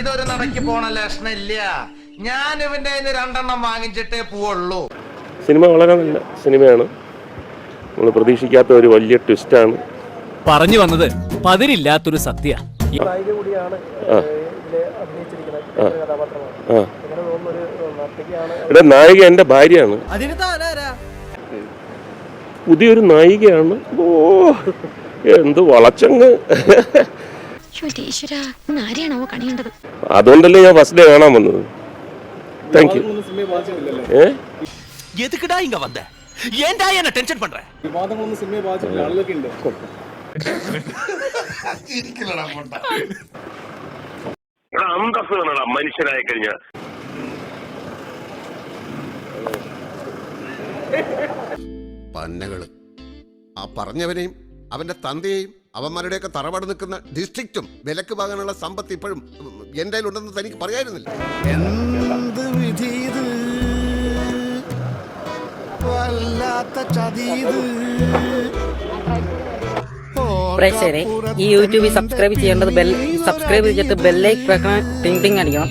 ഇതൊരു നടക്കി പോണ ലക്ഷണില്ല. ഞാൻ ഇവന്റെ 2 വാങ്ങിച്ചിട്ടേ പോവുള്ളൂ. സിനിമ വളരെ നല്ല സിനിമയാണ്. നമ്മൾ പ്രതീക്ഷിക്കാത്ത ഒരു വലിയ ട്വിസ്റ്റാണ്. പറഞ്ഞു വന്നത് പതിരില്ലാത്തൊരു സത്യ. ഇവിടെ നായിക എന്റെ ഭാര്യയാണ്. പുതിയൊരു നായികയാണ്. ഓ എന്ത് വളച്ചങ്ങ്. അതുകൊണ്ടല്ലേ ഞാൻ ഫസ്റ്റ് ഡേ കാണാൻ വന്നത്. Thank you. எதுக்குடா இங்க வந்த? ஏன்டா என்ன டென்ஷன் பண்ற? വിവാദങ്ങളൊന്നും സിനിമയെ ബാധിച്ചിട്ടില്ല. ആളുകളൊക്കെ ഉണ്ട്. അന്തസ് വേണടാ മനുഷ്യനായി കഴിഞ്ഞ. പന്നകള് ആ പറഞ്ഞവനെയും അവന്റെ തന്തയെയും അവന്മാരുടെയൊക്കെ തറവാട് നിൽക്കുന്ന ഡിസ്ട്രിക്റ്റും വിലക്ക് വാങ്ങാനുള്ള സമ്പത്ത് ഇപ്പോഴും എന്റെ കയ്യിലുണ്ടെന്ന് തനിക്ക് പറയായിരുന്നില്ല. എന്ത് വിധി ഇത്, വല്ലാത്ത ചതീത്. പ്രേക്ഷകരെ ഈ യൂട്യൂബിൽ സബ്സ്ക്രൈബ് ചെയ്യേണ്ടത് സബ്സ്ക്രൈബ് ചെയ്തിട്ട് ബെല്ലൈക്കൺ ടിങ് ടിങ് അടിക്കണം.